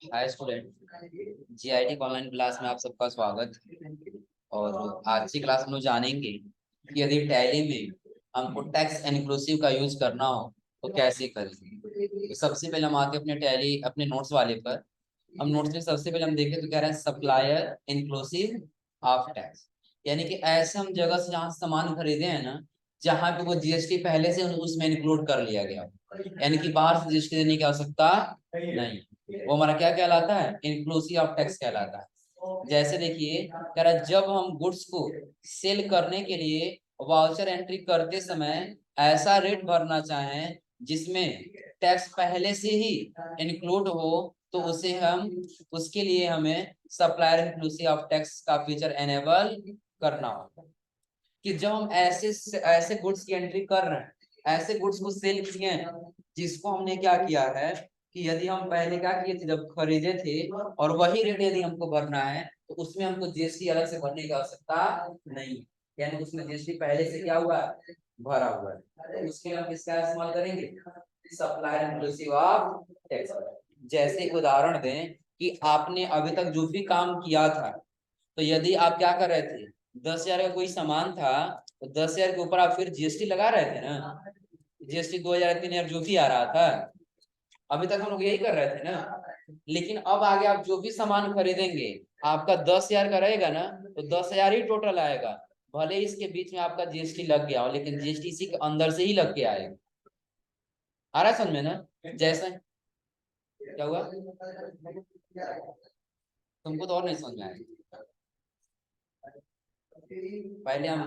हाय student, GIT online class में आप सबका स्वागत है। और आज की क्लास में हम जानेंगे कि यदि टैली में हमको टैक्स इंक्लूसिव का यूज करना हो तो कैसे करेंगे। तो सबसे पहले हम आते हैं अपने टैली अपने नोट्स वाले पर। हम नोट्स में सबसे पहले हम देखें तो कह रहे हैं सप्लायर इंक्लूसिव ऑफ टैक्स, यानी कि ऐसे हम जगह से जहाँ सामान खरीदे हैं ना, जहाँ पे वो जीएसटी पहले से उसमें इंक्लूड कर लिया गया, यानी कि बाहर से जीएसटी देने की आवश्यकता नहीं, वो हमारा क्या कहलाता है, इंक्लूसिव ऑफ टैक्स कहलाता है। जैसे देखिए कह रहा है जब हम गुड्स को सेल करने के लिए वाउचर एंट्री करते समय ऐसा रेट भरना चाहें जिसमें टैक्स पहले से ही इंक्लूड हो, तो उसे हम उसके लिए हमें सप्लायर इंक्लूसिव ऑफ टैक्स का फीचर एनेबल करना होगा। कि जब हम ऐसे ऐसे गुड्स की एंट्री कर रहे हैं, ऐसे गुड्स को सेल किए हैं जिसको हमने क्या किया है कि यदि हम पहले क्या किए थे जब खरीदे थे और वही रेट यदि हमको भरना है तो उसमें हमको जीएसटी अलग से भरने की आवश्यकता नहीं, यानी उसमें जीएसटी पहले से क्या हुआ है, भरा हुआ है। तो उसके लिए हम किसका इस्तेमाल करेंगे, सप्लायर इंक्लूसिव ऑफ टैक्स। जैसे एक उदाहरण दें कि आपने अभी तक जो भी काम किया था, तो यदि आप क्या कर रहे थे, 10,000 का कोई सामान था तो 10,000 के ऊपर आप फिर जीएसटी लगा रहे थे ना, जीएसटी 2,000 3,000 जो भी आ रहा था, अभी तक हम लोग यही कर रहे थे ना। लेकिन अब आगे आप जो भी सामान खरीदेंगे आपका 10,000 का रहेगा ना, तो 10,000 ही टोटल आएगा। भले इसके बीच में आपका जीएसटी लग गया हो, लेकिन जीएसटी इसी के अंदर से ही लग के आएगा। आ रहा है समझ में ना। जैसे क्या हुआ, तुमको तो और नहीं समझ में आएगा। पहले हम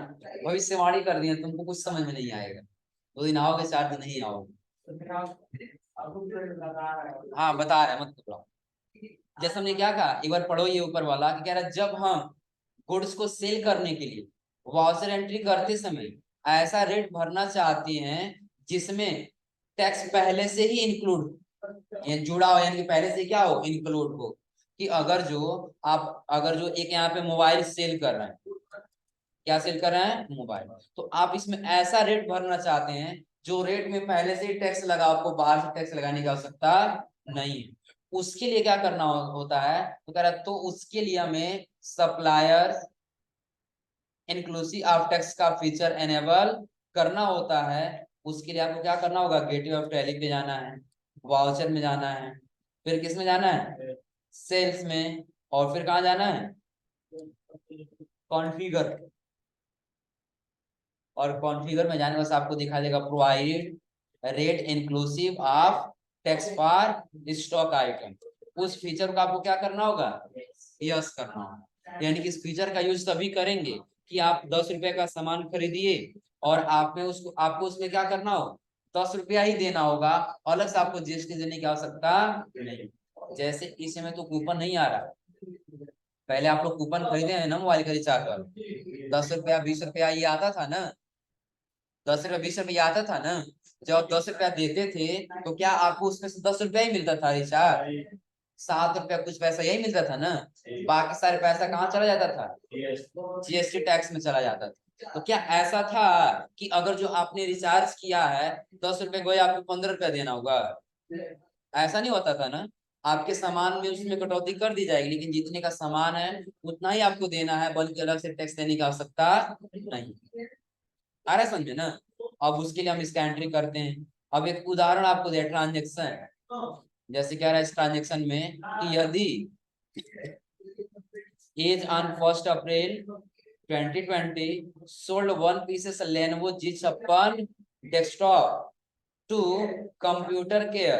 भविष्यवाणी कर दिए, तुमको कुछ समझ में नहीं आएगा। 2 दिन आओगे, 4 दिन नहीं आओगे। हाँ बता रहे मत पकड़ो। जैसे हमने क्या कहा, एक बार पढ़ो ये ऊपर वाला कि कह रहा है जब हम गुड्स को सेल करने के लिए वाउचर एंट्री करते समय ऐसा रेट भरना चाहते हैं जिसमें टैक्स पहले से ही इंक्लूड जुड़ा हो, यानी कि पहले से क्या हो, इंक्लूड हो। कि अगर जो एक यहाँ पे मोबाइल सेल कर रहे हैं, क्या सेल कर रहे हैं, मोबाइल, तो आप इसमें ऐसा रेट भरना चाहते हैं जो रेट में पहले से ही टैक्स लगा, आपको बाहर से टैक्स लगाने की आवश्यकता नहीं है। उसके लिए क्या करना होता है, तो कह रहा है तो उसके लिए हमें सप्लायर इंक्लूसिव ऑफ टैक्स का फीचर एनेबल करना होता है। उसके लिए आपको क्या करना होगा, गेटवे ऑफ टैली पे जाना है, वाउचर में जाना है, फिर किस में जाना है, सेल्स में, और फिर कहाँ जाना है, कॉन्फ़िगर। और कॉन्फ़िगर में जाने बस आपको दिखा देगा provide rate inclusive of tax for stock item. उस फीचर को आपको क्या करना होगा, यस करना होगा। यानी कि इस फीचर का यूज तभी करेंगे कि आप 10 रुपए का सामान खरीदिए और आपको उसमें क्या करना हो, 10 रुपया ही देना होगा, अलग से आपको जीएसटी देने की आवश्यकता नहीं। जैसे इस समय तो कूपन नहीं आ रहा, पहले आप लोग कूपन खरीदे हैं ना मोबाइल का रिचार्ज वाला, 10 रुपया 20 रुपया ये आता था ना, 10 रुपया 20 रुपया आता था ना। जब 10 रुपया देते थे तो क्या आपको उसमें से 10 रुपया ही मिलता था रिचार्ज, 7 रुपया कुछ पैसा यही मिलता था ना। बाकी सारे पैसा कहाँ चला जाता था, जीएसटी टैक्स में चला जाता था। तो क्या ऐसा था कि अगर जो आपने रिचार्ज किया है 10 रुपए को आपको 15 रुपया देना होगा, ऐसा नहीं होता था ना। आपके सामान में उसमें कटौती कर दी जाएगी, लेकिन जितने का सामान है उतना ही आपको देना है, बल्कि अलग से टैक्स देने की आवश्यकता नहीं। आ रहा है समझे ना। अब उसके लिए हम इसका एंट्री करते हैं। अब एक उदाहरण आपको दिया ट्रांजेक्शन, जैसे क्या रहा है इस ट्रांजेक्शन में कि यदि as on 1 April 2020 sold 1 pieces Lenovo G56 desktop to computer care.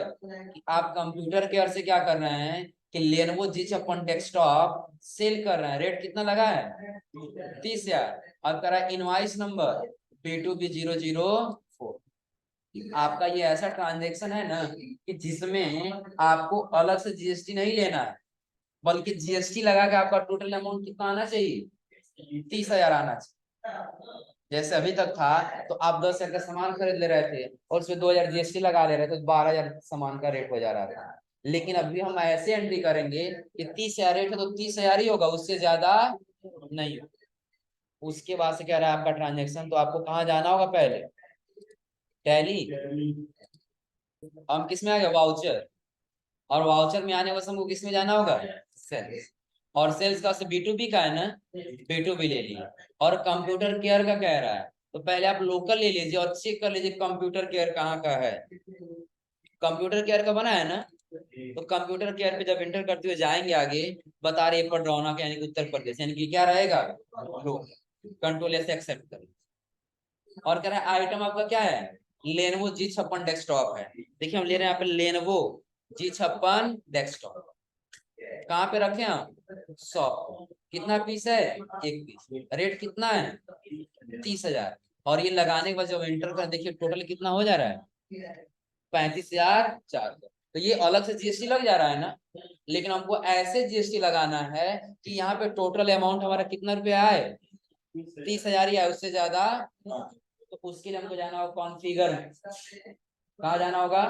आप कंप्यूटर केयर से क्या कर रहे हैं कि लेनोवो G56 डेस्कटॉप सेल कर रहे हैं, रेट कितना लगा है, 30,000। अब करा इनवाइस नंबर B2B004। आपका ये ऐसा ट्रांजेक्शन है ना कि जिसमें आपको अलग से जीएसटी नहीं लेना है, बल्कि जीएसटी लगा के आपका टोटल अमाउंट कितना आना चाहिए, 30,000 आना चाहिए। जैसे अभी तक था तो आप 10,000 का सामान खरीद ले रहे थे और उसमें 2,000 जीएसटी लगा ले रहे थे, तो 12,000 सामान का रेट हो जा रहा था। लेकिन अभी हम ऐसे एंट्री करेंगे कि 30,000 रेट है तो 30,000 ही होगा, उससे ज्यादा नहीं। उसके बाद से क्या रहा है आपका ट्रांजेक्शन, तो आपको कहाँ जाना होगा, पहले टैली, हम किस में आ गए, वाउचर। और वाउचर में आने बस हमको किस में जाना होगा, सेल्स। और सेल्स का B2B का है ना, B2B ले लिया। और कंप्यूटर केयर का कह रहा है, तो पहले आप लोकल ले लीजिए और चेक कर लीजिए कंप्यूटर केयर कहाँ का है। कंप्यूटर केयर का बना है ना, तो कंप्यूटर केयर पे जब एंटर करते हुए जाएंगे आगे, बता रही है पडरौना के यानी कि उत्तर प्रदेश, यानी कि क्या रहेगा, कंट्रोल से एक्सेप्ट कर। और कह रहा है आइटम आपका क्या है, लेनोवो G56 डेस्कटॉप है। देखिए हम ले रहे हैं यहाँ पे लेनोवो G56 डेस्कटॉप। कहाँ पे रखे हम, 100। कितना पीस है, एक पीस। रेट कितना है, 30,000। और ये लगाने के बाद जब एंटर कर देखिए टोटल कितना हो जा रहा है, 35,400। तो ये अलग से GST लग जा रहा है ना, लेकिन हमको ऐसे GST लगाना है कि यहाँ पे टोटल अमाउंट हमारा कितना रुपया आए, 30,000 ही आए, उससे ज्यादा। तो उसके लिए हमको जाना होगा कॉन्फ़िगर में। कहाँ जाना होगा,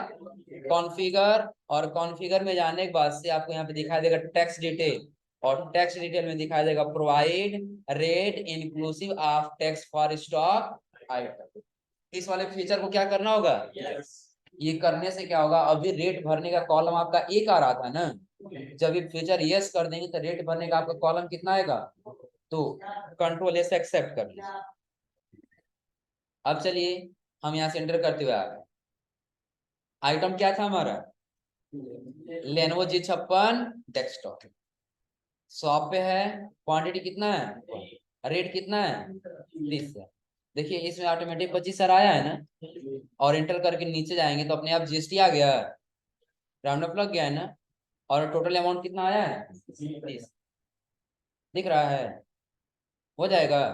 कॉन्फ़िगर। और कॉन्फ़िगर में जाने के बाद से आपको यहाँ पे दिखाई देगा टैक्स डिटेल, और टैक्स डिटेल में दिखाई देगा provide rate inclusive of tax for stock item. इस वाले फीचर को क्या करना होगा, ये करने से क्या होगा, अभी रेट भरने का कॉलम आपका एक आ रहा था ना, जब ये फीचर यस कर देंगे तो रेट भरने का आपका कॉलम कितना आएगा, तो कंट्रोल से एक्सेप्ट कर लीजिए। अब चलिए हम यहाँ से एंटर करते हुए आ गए। आइटम क्या था हमारा, लेनोवो G56 डेस्कटॉप। शॉप पे है, क्वांटिटी कितना है, रेट कितना है, 30 है। देखिए इसमें ऑटोमेटिक 25 आया है ना, और एंटर करके नीचे जाएंगे तो अपने आप GST आ गया, राउंड अप लग गया है ना। और टोटल अमाउंट कितना आया है, 30 दिख रहा है, हो जाएगा,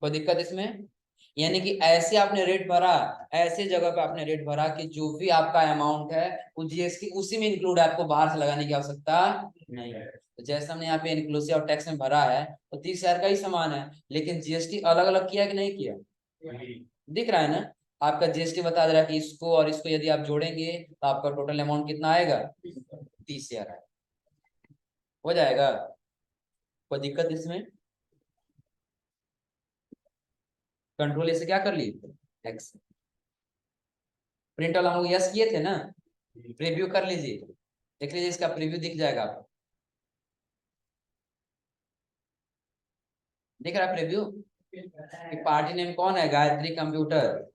कोई दिक्कत इसमें। यानी कि ऐसे आपने रेट भरा, ऐसे जगह पे आपने रेट भरा कि जो भी आपका अमाउंट है वो GST उसी में इंक्लूड है, आपको बाहर से लगाने की आवश्यकता नहीं है। तो जैसे हमने यहाँ पे इंक्लूसिव और टैक्स में भरा है तो 30,000 का ही सामान है, लेकिन GST अलग अलग किया कि नहीं किया, दिख रहा है ना। आपका GST बता दे रहा है कि इसको और इसको यदि आप जोड़ेंगे तो आपका टोटल अमाउंट कितना आएगा, 30,000 हो जाएगा, कोई दिक्कत इसमें। कंट्रोल ऐसे क्या कर लिए, एक्स। प्रिंट वाला हम लोग यस किए थे ना, प्रीव्यू कर लीजिए, देख लीजिए इसका प्रीव्यू दिख जाएगा आपको, दिख रहा है प्रीव्यू कि पार्टी नेम कौन है, गायत्री कंप्यूटर।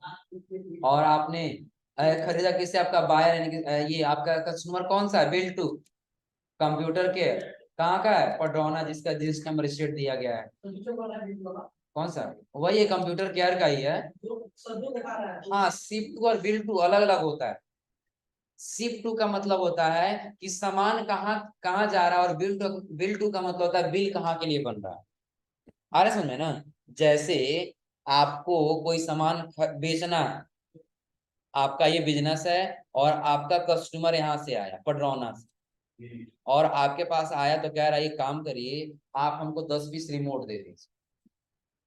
और आपने खरीदा किससे, आपका बायर यानी कि ये आपका कस्टमर कौन सा है, बिल टू कंप्यूटर के, कहाँ का है, पडरौना, जिसका जिस नंबर स्टेट दिया गया है, कौन सा, वही है कंप्यूटर केयर का ही है। हाँ शिप टू और बिल टू अलग अलग होता है। शिप टू का मतलब होता है कि सामान कहाँ कहाँ जा रहा है, और बिल टू का मतलब होता है बिल कहाँ के लिए बन रहा है। आ रहा है समझ में ना। जैसे आपको कोई सामान बेचना है, आपका ये बिजनेस है, और आपका कस्टमर यहाँ से आया पडरौना से, और आपके पास आया तो कह रहा है ये काम करिए, आप हमको 10 पीस रिमोट दे दीजिए।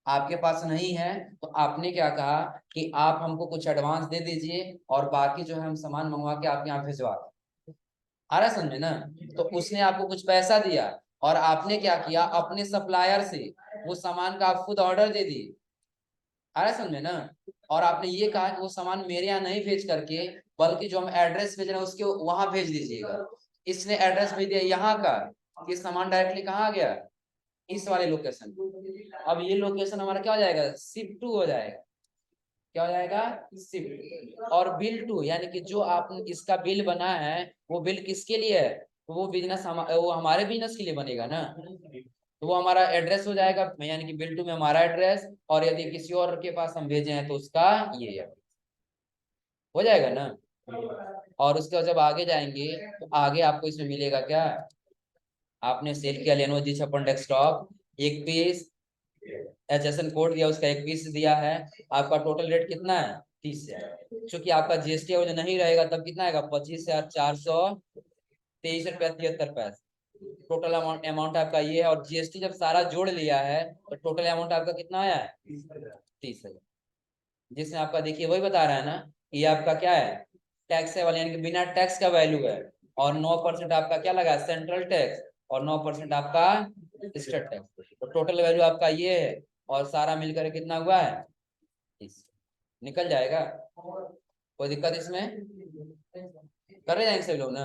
आपके पास नहीं है तो आपने क्या कहा कि आप हमको कुछ एडवांस दे दीजिए, और बाकी जो है हम सामान मंगवा के आपके यहाँ भिजवा दें। आ रहा समझे ना। तो उसने आपको कुछ पैसा दिया, और आपने क्या किया, अपने सप्लायर से वो सामान का आप खुद ऑर्डर दे दिए। आ रहा समझे ना। और आपने ये कहा कि वो सामान मेरे यहाँ नहीं भेज करके, बल्कि जो हम एड्रेस भेज रहे हैं उसके वहां भेज दीजिएगा। इसने एड्रेस भेज दिया यहाँ का, कि सामान डायरेक्टली कहाँ आ गया, इस वाले लोकेशन। अब ये लोकेशन हमारा क्या हो जाएगा, शिप टू हो जाएगा। क्या हो जाएगा, शिप। और बिल टू यानी कि जो आप इसका बिल बना है वो बिल किसके लिए है, तो वो बिजनेस वो हमारे बिजनेस के लिए बनेगा ना, तो वो हमारा एड्रेस हो जाएगा, यानी कि बिल टू में हमारा एड्रेस, और यदि किसी और के पास हम भेजे हैं तो उसका ये है। हो जाएगा ना। और उसके बाद जब आगे जाएंगे तो आगे आपको इसमें मिलेगा क्या, आपने सेल किया लेनोवो G56 डेस्कटॉप, एक पीस HSN कोड दिया, उसका एक पीस दिया है, आपका टोटल रेट कितना है, 30,000। चूंकि आपका GST जो नहीं रहेगा तब कितना आएगा, 25,423 रुपया 73 पैसे। टोटल अमाउंट आपका ये है, और GST जब सारा जोड़ लिया है तो टोटल अमाउंट आपका कितना आया है, 30,000। जिसमें आपका देखिए वही बता रहा है ना, ये आपका क्या है, टैक्स है वाले, यानी कि बिना टैक्स का वैल्यू है। और 9% आपका क्या लगा, सेंट्रल टैक्स, और 9% आपका स्टेट टैक्स। तो टोटल वैल्यू आपका ये है, और सारा मिलकर कितना हुआ है, 30। निकल जाएगा, कोई दिक्कत इसमें। कर रहे जाएंगे सभी लोग ना।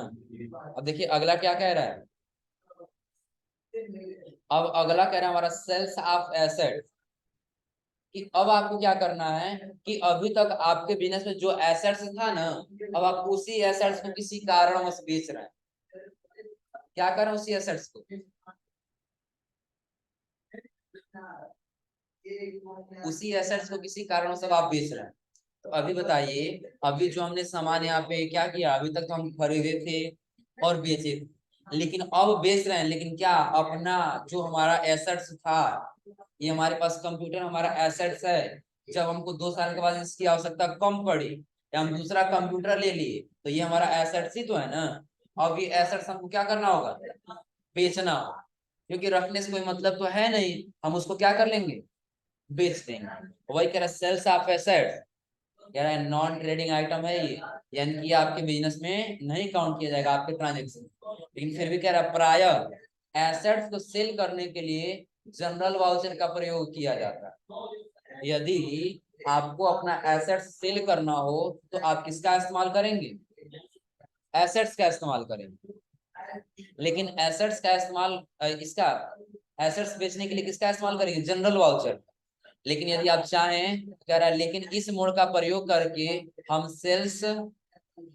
अब देखिए अगला क्या कह रहा है, अब अगला कह रहा है हमारा सेल्स ऑफ एसेट, कि अब आपको क्या करना है कि अभी तक आपके बिजनेस में जो एसेट्स था ना, अब आप उसी एसेट्स को किसी कारणवश बेच रहे हैं। क्या कर रहे हैं उसी एसेट्स को, उसी एसेट्स को किसी कारणवश अब आप बेच रहे हैं। तो अभी बताइए, अभी जो हमने सामान यहाँ पे क्या किया, अभी तक तो हम खरीदे थे और बेचे थे, लेकिन अब बेच रहे हैं, लेकिन क्या अपना जो हमारा एसेट्स था, ये हमारे पास कंप्यूटर हमारा एसेट्स है, जब हमको 2 साल के बाद इसकी आवश्यकता कम पड़ी या हम दूसरा कंप्यूटर ले लिए, तो ये हमारा एसेट्स ही तो है ना। अब ये एसेट्स हमको क्या करना होगा, बेचना होगा, क्योंकि रखने से कोई मतलब तो है नहीं, हम उसको क्या कर लेंगे, बेच देंगे। वही कह रहा है सेल्स ऑफ एसेट्स, कह रहा है नॉन ट्रेडिंग आइटम है ये, यानी कि आपके बिजनेस में नहीं काउंट किया जाएगा आपके ट्रांजेक्शन। लेकिन फिर भी कह रहा है प्राय एसेट्स को सेल करने के लिए जनरल वाउचर का प्रयोग किया जाता है। यदि आपको अपना एसेट्स सेल करना हो तो आप किसका इस्तेमाल करेंगे, एसेट्स का इस्तेमाल करेंगे। लेकिन एसेट्स का इस्तेमाल इसका एसेट्स बेचने के लिए किसका इस्तेमाल करेंगे, जनरल वाउचर। लेकिन यदि आप चाहें, कह रहा है लेकिन इस मोड का प्रयोग करके हम सेल्स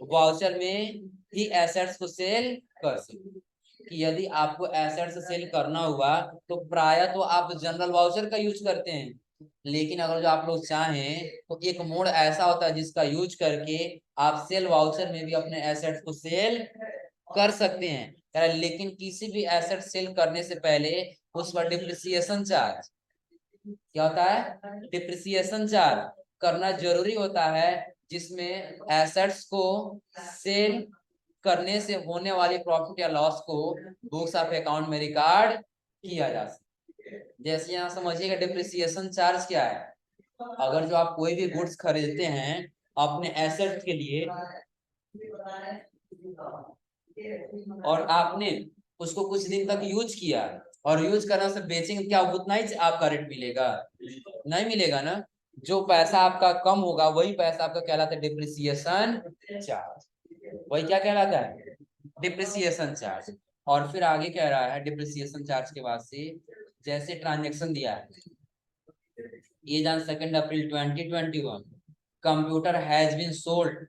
वाउचर में ही एसेट्स को सेल कर सकते, कि यदि आपको एसेट्स सेल करना हुआ तो प्राय तो आप जनरल वाउचर का यूज करते हैं, लेकिन अगर जो आप लोग चाहें तो एक मोड ऐसा होता है जिसका यूज करके आप सेल वाउचर में भी अपने एसेट्स को सेल कर सकते हैं। कह रहा है लेकिन किसी भी एसेट सेल करने से पहले उस पर डिप्रिसिएशन चार्ज, क्या होता है, डिप्रिसिएशन चार्ज करना जरूरी होता है, जिसमें एसेट्स को सेल करने से होने वाली प्रॉफिट या लॉस को बुक्स ऑफ अकाउंट में रिकॉर्ड किया जा सकता है। जैसे यहाँ समझिएगा डिप्रिसिएशन चार्ज क्या है, अगर जो आप कोई भी गुड्स खरीदते हैं अपने एसेट के लिए और आपने उसको कुछ दिन तक यूज किया और यूज करने से बेचेंगे, क्या उतना ही आपका रेट मिलेगा, नहीं मिलेगा ना। जो पैसा आपका कम होगा वही पैसा आपका कहलाता है डिप्रिसिएशन चार्ज, वही क्या कहलाता है, डिप्रिसिएशन चार्ज। और फिर आगे कह रहा है डिप्रिसिएशन चार्ज के बाद से, जैसे ट्रांजेक्शन दिया है, ये on 2 April 2021 computer has been sold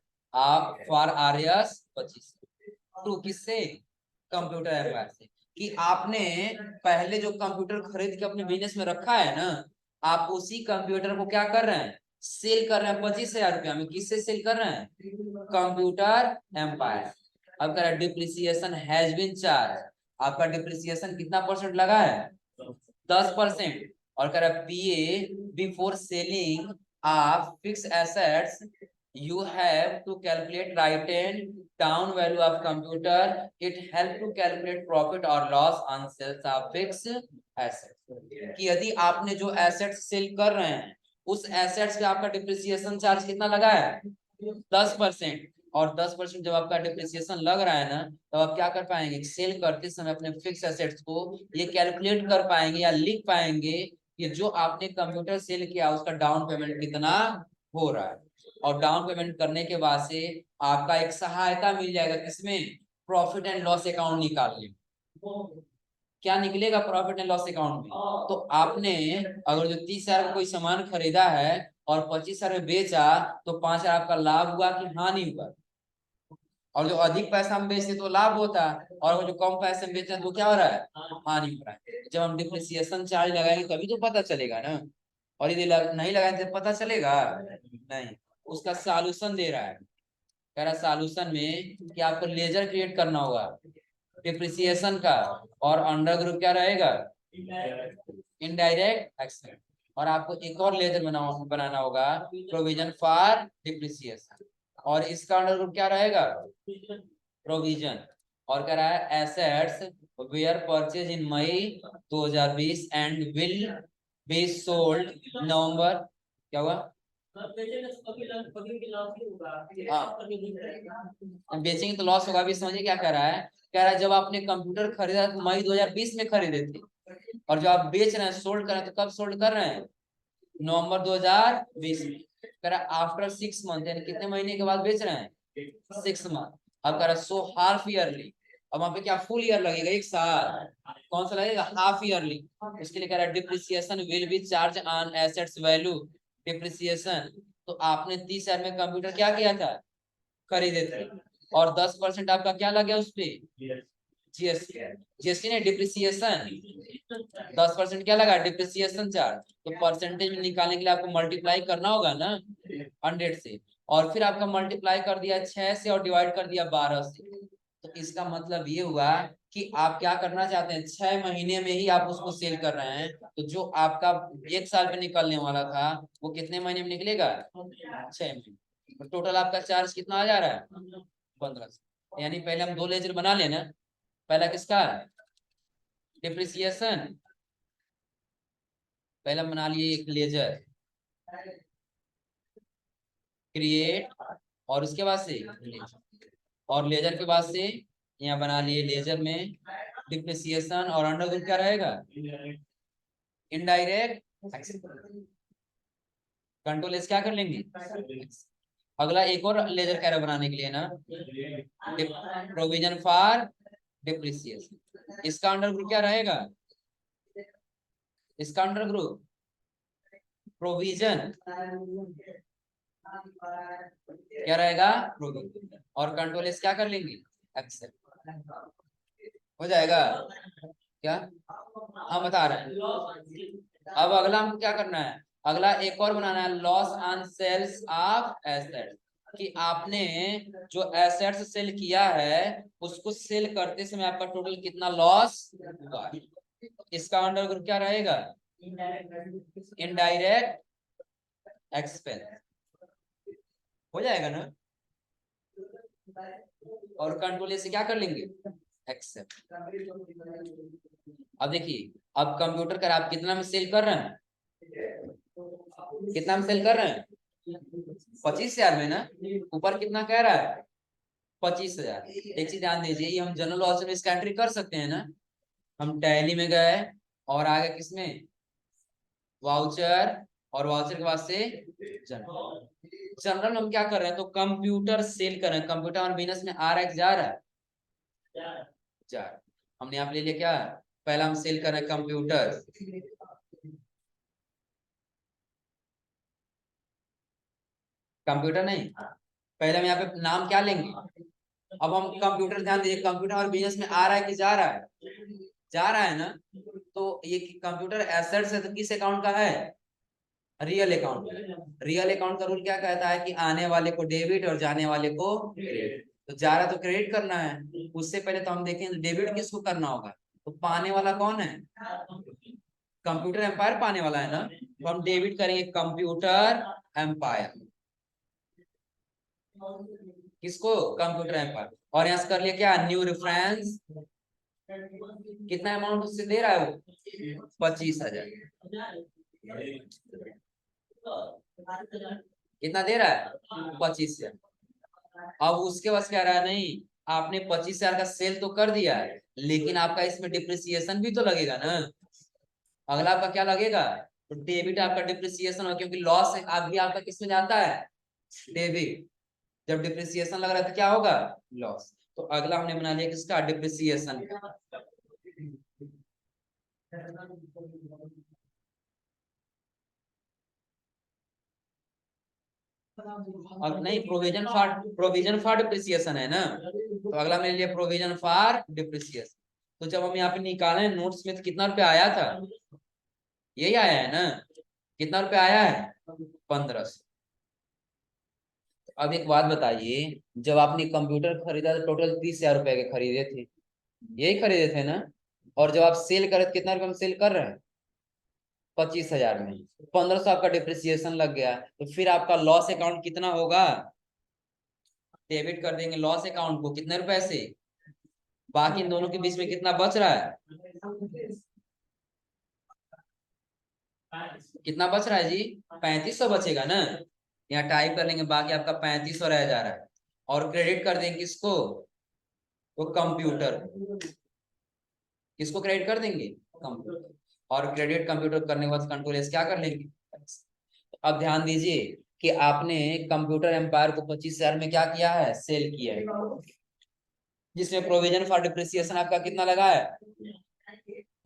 for RS 25 to किससे, कंप्यूटर एम्पायर से, कि आपने पहले जो कंप्यूटर खरीद के अपने बिजनेस में रखा है ना, आप उसी कंप्यूटर को क्या कर रहे हैं, सेल कर रहे हैं 25,000 रुपया में। किससे सेल कर रहे हैं, कंप्यूटर एम्पायर। अब कह रहा है डिप्रिसिएशन हैज बीन चार्ज, आपका डिप्रिसिएशन कितना परसेंट लगा है, 10%। और कह रहा है PA before selling of fix assets you have to calculate write down value of computer, it help to calculate profit or loss on sales of fixed assets, कि यदि आपने जो एसेट्स सेल कर रहे हैं उस एसेट्स पे आपका डिप्रिसिएशन चार्ज कितना लगा है, 10%। और 10% जब आपका डिप्रिसिएशन लग रहा है ना, तो आप क्या कर पाएंगे, सेल करते समय अपने फिक्स एसेट्स को ये कैलकुलेट कर पाएंगे या लिख पाएंगे कि जो आपने कंप्यूटर सेल किया उसका डाउन पेमेंट कितना हो रहा है। और डाउन पेमेंट करने के बाद से आपका एक सहायता मिल जाएगा किसमें, प्रॉफिट एंड लॉस अकाउंट निकालने में। क्या निकलेगा प्रॉफिट एंड लॉस अकाउंट में, तो आपने अगर जो 30,000 का कोई सामान खरीदा है और 25,000 में बेचा, तो 5,000 आपका लाभ हुआ कि हानि हुआ। और जो अधिक पैसा हम बेचते तो लाभ होता है, और जो कम पैसे में बेचते हैं तो क्या हो रहा है, हानि हो रहा है। जब हम डिप्रिसिएशन चार्ज लगाएंगे तभी तो पता चलेगा ना, और यदि नहीं लगाएंगे तो पता चलेगा नहीं। उसका सॉल्यूशन दे रहा है, कह रहा सॉल्यूशन में कि आपको लेजर क्रिएट करना होगा डिप्रिसिएशन का, और अंडर ग्रुप क्या रहेगा, इनडायरेक्ट एक्शन। और आपको एक और लेजर बनाना होगा प्रोविजन फॉर डिप्रिसिएशन, और इसका अंडर ग्रुप क्या रहेगा, प्रोविजन। और कह रहा है assets were purchase in May 2020 and will be sold November, क्या हुआ, हाँ बेचेंगे तो लॉस होगा। अभी समझिए क्या कह रहा है, कह रहा है जब आपने कंप्यूटर खरीदा तो मई 2020 में खरीदे थे, और जो आप बेच रहे हैं सोल्ड कर रहे हैं तो कब सोल्ड कर रहे हैं, नवंबर 2020 में। कह रहा है आफ्टर 6 मंथ, यानी कितने महीने के बाद बेच रहे हैं, 6 मंथ। अब कह रहा सो हाफ ईयरली, अब वहां पे क्या फुल ईयर लगेगा, एक साल, कौन सा लगेगा, हाफ ईयरली। इसके लिए कह रहा है depreciation will be charge on assets value, depreciation. तो आपने 30,000 में कंप्यूटर क्या किया था, खरीदे थे, और 10% आपका क्या लग गया उस पे, जीएसटी। जीएसटी ने डिप्रिसिएशन 10% क्या लगा, डिप्रिसिएशन चार्ज। तो परसेंटेज में निकालने के लिए आपको मल्टीप्लाई करना होगा ना 100 से, और फिर आपका मल्टीप्लाई कर दिया 6 से और डिवाइड कर दिया 12 से। तो इसका मतलब ये हुआ कि आप क्या करना चाहते हैं, 6 महीने में ही आप उसको सेल कर रहे हैं। तो जो आपका 1 साल पे निकलने वाला था वो कितने महीने में निकलेगा, 6 महीने। तो टोटल आपका चार्ज कितना आ जा रहा है, 1500। यानी पहले हम 2 लेजर बना लेना, पहला किसका, डिप्रिसिएशन, पहला बना लिए एक लेजर क्रिएट, और उसके बाद से लेजर, और लेजर के बाद से यहाँ बना लिए लेजर में डिप्रिसिएशन, और अंडर क्या रहेगा, इनडायरेक्ट। कंट्रोल एस क्या कर लेंगे। अगला एक और लेजर कैरो बनाने के लिए ना, प्रोविजन फॉर डिप्रिसिएशन। इसका अंडर ग्रुप क्या रहेगा, इसका अंडर ग्रुप प्रोविजन क्या रहेगा, प्रोविजन, और कंट्रोल एस क्या कर लेंगे, एक्सेप्ट, हो जाएगा क्या। हाँ बता रहे हैं। अब अगला हमको क्या करना है, अगला एक और बनाना है, loss on sales of assets, कि आपने जो एसेट्स सेल किया है उसको सेल करते समय आपका टोटल कितना लॉस हुआ है। इसका अंडर ग्रुप क्या रहेगा, इनडायरेक्ट एक्सपेंस, हो जाएगा ना। और कंट्रोल से क्या कर लेंगे, एक्सेप्ट। अब देखिए, अब कंप्यूटर कर आप कितना में सेल कर रहे हैं, कितना में सेल कर रहे हैं, 25,000 में ना, ऊपर कितना कह रहा है, 25,000। एक चीज ध्यान दीजिए, ये हम जनरल ऑप्शन में इसका एंट्री कर सकते हैं ना, हम टैली में गए और आगे किसमें, वाउचर, और वाउचर के बाद से जनरल। जनरल हम क्या कर रहे हैं, तो कंप्यूटर सेल कर रहे हैं, कंप्यूटर और बिजनेस में आ रहा है, जा रहा है, जा रहा है। हमने यहाँ पे ले लिया क्या, पहला हम सेल कर रहे हैं कंप्यूटर, कंप्यूटर नहीं, पहले हम यहाँ पे नाम क्या लेंगे। अब हम कंप्यूटर, ध्यान दीजिए, कंप्यूटर और बिजनेस में आ रहा है कि जा रहा है, जा रहा है ना। तो ये कंप्यूटर एसेट्स है तो किस अकाउंट का है, रियल अकाउंट। रियल अकाउंट का रूल क्या कहता है कि आने वाले को डेबिट और जाने वाले को क्रेडिट। तो जा रहा तो क्रेडिट करना है, उससे पहले तो हम देखें डेबिट किसको करना होगा, तो पाने वाला कौन है, कंप्यूटर एम्पायर पाने वाला है ना, तो हम डेबिट करेंगे कंप्यूटर एम्पायर, किसको, कंप्यूटर एम्पायर। और यहाँ से कर लिया क्या, न्यू रेफरेंस, कितना अमाउंट उससे दे रहा है वो, 25,000, कितना दे रहा है, 25,000। अब उसके पास कह रहा है नहीं, आपने 25,000 का सेल तो कर दिया है, लेकिन आपका इसमें डिप्रिसिएशन भी तो लगेगा ना। अगला आपका क्या लगेगा, तो डेबिट आपका डिप्रिसिएशन हो, क्योंकि लॉस आप भी आपका किसमें जाता है, डेबिट। जब डिप्रिसिएशन लग रहा है तो क्या होगा, लॉस। तो अगला हमने बना लिया किसका, डिप्रिसिएशन का। और नहीं, प्रोविजन फॉर डिप्रिसिएशन है ना, तो अगला मेरे लिए प्रोविजन फॉर डिप्रिसिएशन। तो जब हम यहाँ पे निकाले नोट्स में तो कितना रुपया आया था, यही आया है ना, कितना रुपया आया है, 1500। अब एक बात बताइए, जब आपने कंप्यूटर खरीदा तो टोटल 30,000 रुपए के खरीदे थे, यही खरीदे थे ना। और जब आप सेल करे तो कितना रुपये में सेल कर रहे हैं, 25,000 में, 1500 आपका डिप्रिसिएशन लग गया, तो फिर आपका लॉस अकाउंट कितना होगा, डेबिट कर देंगे लॉस अकाउंट को कितने रुपए से, बाकी इन दोनों के बीच में कितना बच रहा है, कितना बच रहा है जी, 3500 बचेगा ना। यहाँ टाइप कर लेंगे, बाकी आपका 3500 रह जा रहा है। और क्रेडिट कर देंगे किसको, वो कंप्यूटर, किसको क्रेडिट कर देंगे, कंप्यूटर। और क्रेडिट कंप्यूटर करने के बाद कंट्रोल एस क्या कर लेंगे। अब ध्यान दीजिए कि आपने कंप्यूटर एम्पायर को 25,000 में क्या किया है, सेल किया है। जिसमें प्रोविजन फॉर डिप्रिसिएशन आपका कितना लगा है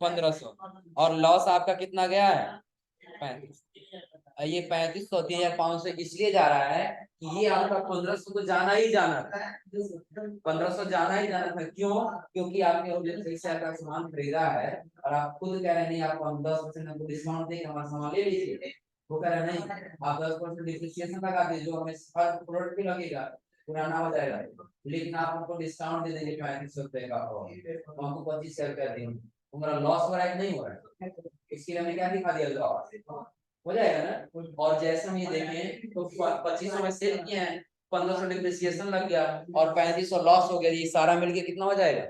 1500 और लॉस आपका कितना गया है 35। ये 3500 3500 इसलिए जा रहा है कि ये आपका 1500 तो जाना ही जाना था, 1500 जाना ही जाना था। क्यों? क्योंकि आपने ऑब्जेक्ट से आपका सामान खरीदा है और आप खुद कह रहे हैं नहीं आपको हम 10% हमको डिस्काउंट देंगे हमारा सामान ले लीजिए। वो कह रहे हैं नहीं आप 10% डिप्रिसिएशन लगा दीजिए जो हमें हर प्रोडक्ट पे लगेगा पुराना हो जाएगा, लेकिन आप हमको डिस्काउंट दे देंगे 3500 रुपए का और हम आपको 2500 रुपया देंगे, हमारा लॉस हो रहा है कि नहीं हो रहा है? इसके लिए हमने क्या दिखा दिया लॉस हो जाएगा ना। और जैसे हम ये देखें तो 2500 में सेल किए हैं, 1500 डिप्रिसिएशन लग गया और 3500 लॉस हो गया, ये सारा मिलके कितना हो जाएगा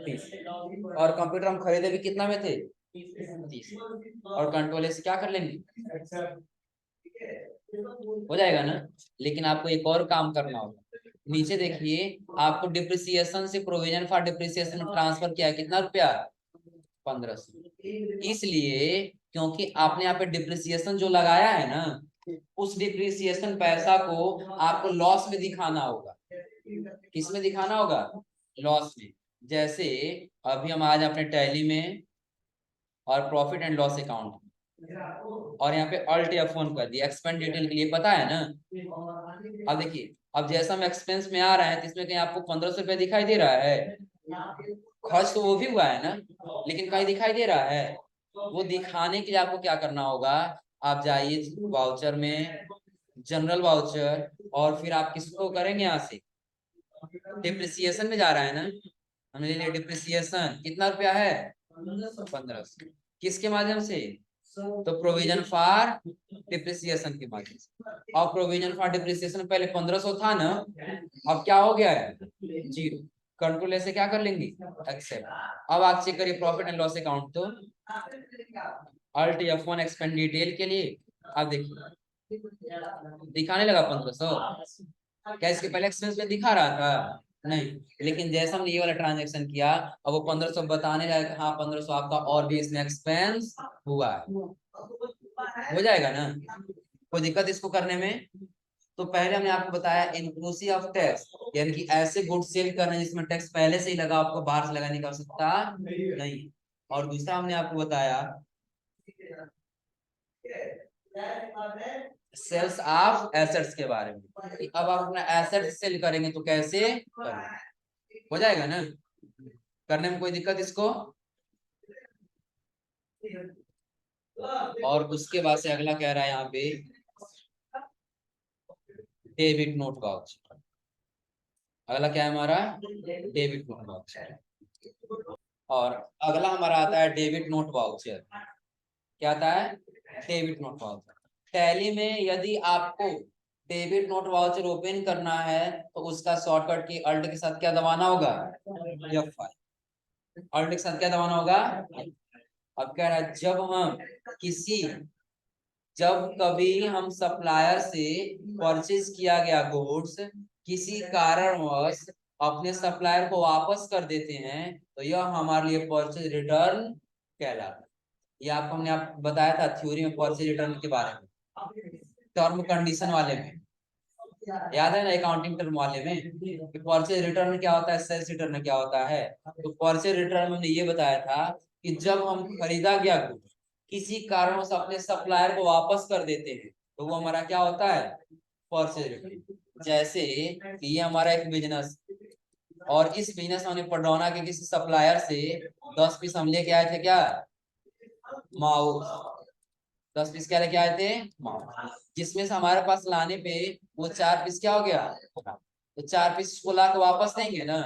30। और कंप्यूटर हम खरीदे भी कितना में थे 30 और कंट्रोल से क्या कर लेंगे हो जाएगा ना। लेकिन आपको एक और काम करना होगा, नीचे देखिए आपको डिप्रिसिएशन से प्रोविजन फॉर डिप्रिसिएशन में ट्रांसफर किया है कितना रुपया 1500। इसलिए क्योंकि आपने यहाँ पे डिप्रिसिएशन जो लगाया है ना उस डिप्रिसिएशन पैसा को आपको लॉस में दिखाना होगा। किस में दिखाना होगा लॉस में। जैसे अभी हम आज अपने टैली में और प्रॉफिट एंड लॉस अकाउंट और यहाँ पे अल्ट F1 कर दिया एक्सपेंस डिटेल के लिए पता है ना। अब देखिए अब जैसा हम एक्सपेंस में आ रहे हैं तो इसमें कहीं आपको 1500 रुपया दिखाई दे रहा है, खर्च तो वो भी हुआ है ना लेकिन कहीं दिखाई दे रहा है। वो दिखाने के लिए आपको क्या करना होगा, आप जाइए वाउचर में जनरल वाउचर और फिर आप किसको करेंगे यहाँ से डिप्रिसिएशन में जा रहा है ना, हमने ले लिया डिप्रिसिएशन कितना रुपया है 1500 किसके माध्यम से तो प्रोविजन फॉर डिप्रिसिएशन के माध्यम से। और प्रोविजन फॉर डिप्रिसिएशन पहले 1500 था ना, अब क्या हो गया है 0। कंट्रोल ऐसे क्या कर लेंगे एक्सेप्ट। अब आप चेक करिए प्रॉफिट एंड लॉस अकाउंट तो अल्ट F1 एक्सपेंड डिटेल के लिए आप देखिए दिखाने लगा 1500, क्या इसके पहले एक्सपेंस में दिखा रहा था नहीं, लेकिन जैसा हमने ये वाला ट्रांजैक्शन किया अब वो 1500 बताने जाएगा हाँ 1500 आपका और भी इसमें एक्सपेंस हुआ है, हो जाएगा ना कोई दिक्कत इसको करने में। तो पहले हमने आपको बताया इंक्लूसिव ऑफ टैक्स यानी कि ऐसे गुड सेल करना जिसमें टैक्स पहले से ही लगा आपको बाहर से लगाने की आवश्यकता नहीं। और दूसरा हमने आपको बताया सेल्स ऑफ एसेट्स के बारे में कि अब आप अपना एसेट सेल करेंगे तो कैसे करेंगे, हो जाएगा ना करने में कोई दिक्कत इसको। और उसके बाद से अगला कह रहा है यहाँ पे डेबिट नोट वाउचर। अगला क्या है हमारा डेबिट नोट वाउचर। और अगला हमारा आता है डेबिट नोट वाउचर। क्या आता है डेबिट नोट वाउचर। टैली में यदि आपको डेबिट नोट वाउचर ओपन करना है तो उसका शॉर्टकट की अल्ट के साथ क्या दबाना होगा F5। अल्ट के साथ क्या दबाना होगा। अब कह रहा है जब कभी हम सप्लायर से परचेज किया गया गुड्स किसी कारणवश अपने सप्लायर को वापस कर देते हैं तो यह हमारे लिए परचेज रिटर्न कहलाता है। ये आपको हमने बताया था थ्योरी में परचेज रिटर्न के बारे में टर्म कंडीशन वाले में, याद है ना अकाउंटिंग टर्म वाले में कि परचेज रिटर्न क्या होता है सेल्स रिटर्न क्या होता है। तो परचेज रिटर्न में हमने ये बताया था कि जब हम खरीदा गया गुड्स किसी कारण से अपने सप्लायर को वापस कर देते हैं तो वो हमारा क्या होता है परचेज रिटर्न। जैसे कि ये हमारा एक बिजनेस और इस बिजनेस में हमने पडरौना के किसी सप्लायर से 10 पीस हम लेके आए थे क्या माउस, 10 पीस क्या लेके आए थे माउस, जिसमें से हमारे पास लाने पे वो 4 पीस क्या हो गया तो 4 पीस को ला के वापस देंगे ना,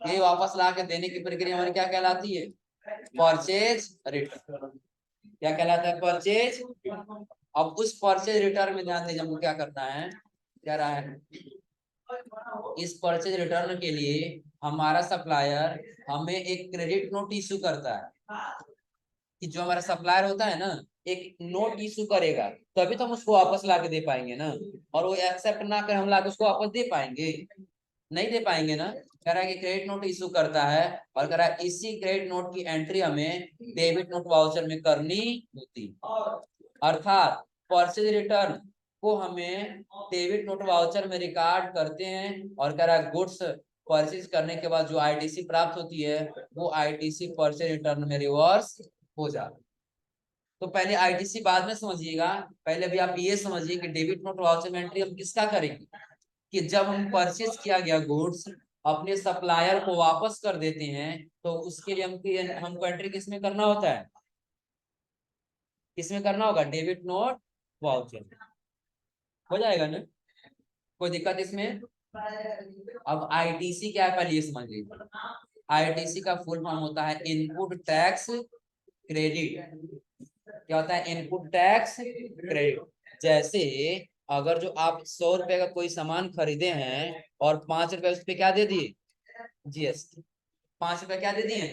ये वापस ला के देने की प्रक्रिया हमारी क्या कहलाती है परचेज रिटर्न। क्या कहलाता है परचेज। अब उस परचेज रिटर्न में ध्यान दीजिए हमको क्या करना है क्या रहा है इस परचेज रिटर्न के लिए हमारा सप्लायर हमें एक क्रेडिट नोट इशू करता है कि जो हमारा सप्लायर होता है ना एक नोट इशू करेगा तभी तो हम उसको वापस ला के दे पाएंगे ना, और वो एक्सेप्ट ना कर हम ला के उसको वापस दे पाएंगे नहीं दे पाएंगे ना। कह रहा है कि क्रेडिट नोट इशू करता है और कह रहा है इसी क्रेडिट नोट की एंट्री हमें डेबिट नोट वाउचर में करनी होती, अर्थात परचेज रिटर्न को हमें डेबिट नोट वाउचर में रिकॉर्ड करते हैं और कह रहा है गुड्स परचेज करने के बाद जो आईटीसी प्राप्त होती है वो आईटीसी परचेज रिटर्न में रिवर्स हो जाता है। तो पहले आईटीसी बाद में समझिएगा, पहले भी आप ये समझिए कि डेबिट नोट वाउचर में एंट्री हम किसका करेंगे कि जब हम परचेज किया गया गुड्स अपने सप्लायर को वापस कर देते हैं तो उसके लिए हमको एंट्री किसमें करना होता है, किसमें करना होगा, डेबिट नोट वाउचर। हो जाएगा ना, कोई दिक्कत इसमें। अब आईटीसी क्या है पहले ये समझ लीजिए। आईटीसी का फुल फॉर्म होता है इनपुट टैक्स क्रेडिट। क्या होता है, इनपुट टैक्स क्रेडिट। जैसे अगर जो आप 100 रुपए का कोई सामान खरीदे हैं और 5 रुपए उस पर क्या दे दिए, जीएसटी। 5 रुपए क्या दे दिए,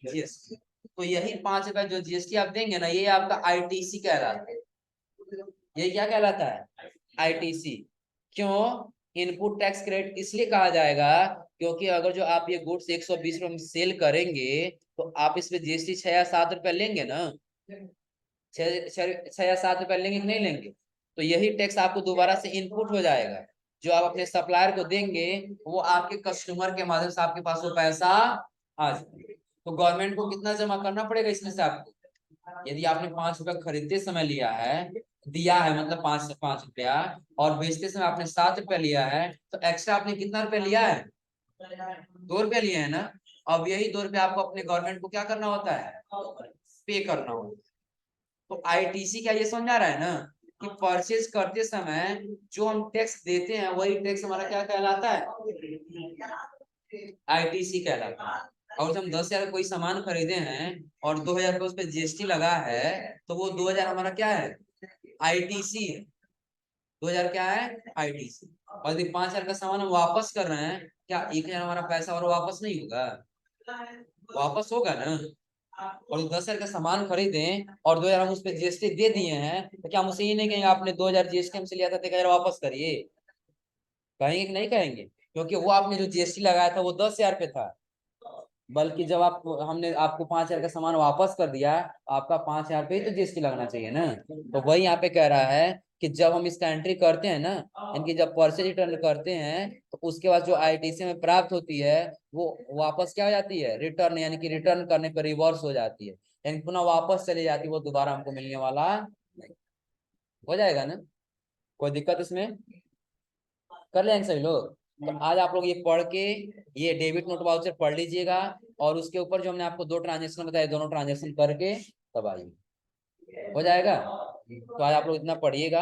जीएसटी। तो यही 5 रुपए जो जीएसटी आप देंगे ना, ये आपका आईटीसी कहलाता है। ये क्या कहलाता है, आईटीसी। क्यों, इनपुट टैक्स क्रेडिट इसलिए कहा जाएगा क्योंकि अगर जो आप ये गुड्स 120 रुपए में सेल करेंगे तो आप इस पे जीएसटी 6 या 7 रुपए लेंगे ना, 6 या 7 रुपए लेंगे कि नहीं लेंगे। तो यही टैक्स आपको दोबारा से इनपुट हो जाएगा, जो आप अपने सप्लायर को देंगे वो आपके कस्टमर के माध्यम से आपके पास वो पैसा आ जाए। तो गवर्नमेंट को कितना जमा करना पड़ेगा इसमें से आपको, यदि आपने 5 रुपए खरीदते समय लिया है, दिया है मतलब 5 रुपया, और बेचते समय आपने 7 रुपया लिया है, तो एक्स्ट्रा आपने कितना रुपया लिया है, 2 रुपया लिए है ना। अब यही 2 रुपया आपको अपने गवर्नमेंट को क्या करना होता है, पे करना होता है। तो आईटीसी क्या ये समझ आ रहा है ना कि परचेज करते समय जो हम टैक्स देते हैं वही टैक्स हमारा क्या कहलाता है, आईटीसी कहलाता है। और जब हम 10,000 कोई सामान खरीदे हैं और 2,000 रुपये उस पर जीएसटी लगा है तो वो 2,000 हमारा क्या है, आईटीसी। 2,000 क्या है, आईटीसी। और यदि 5,000 का सामान हम वापस कर रहे हैं, क्या 1,000 हमारा पैसा और वापस नहीं होगा, वापस होगा ना। और 10,000 का सामान खरीदे और 2,000 हम उस पर जीएसटी दे दिए हैं, तो क्या हम उसे ये नहीं कहेंगे आपने 2,000 जीएसटी हमसे लिया था तो 1,000 वापस करिए, कहेंगे कि नहीं कहेंगे, क्योंकि वो आपने जो जीएसटी लगाया था वो 10,000 पे था। बल्कि जब आप हमने आपको 5,000 का सामान वापस कर दिया, आपका 5,000 पे ही तो जीएसटी लगना चाहिए ना। तो वही यहाँ पे कह रहा है कि जब हम इसका एंट्री करते हैं ना, इनकी जब परचेज रिटर्न करते हैं तो उसके बाद जो आईटीसी में प्राप्त होती है वो वापस क्या हो जाती है, रिटर्न, यानी कि रिटर्न करने पर रिवर्स हो जाती है, यानी पुनः वापस चली जाती है, वो दोबारा हमको मिलने वाला नहीं। हो जाएगा ना, कोई दिक्कत इसमें, कर लेंगे सभी लोग। तो आज आप लोग ये पढ़ के ये डेबिट नोट वाउचर पढ़ लीजिएगा, और उसके ऊपर जो हमने आपको 2 ट्रांजेक्शन बताए दोनों ट्रांजेक्शन करके तब आइए, हो जाएगा। तो आज आप लोग इतना पढ़िएगा।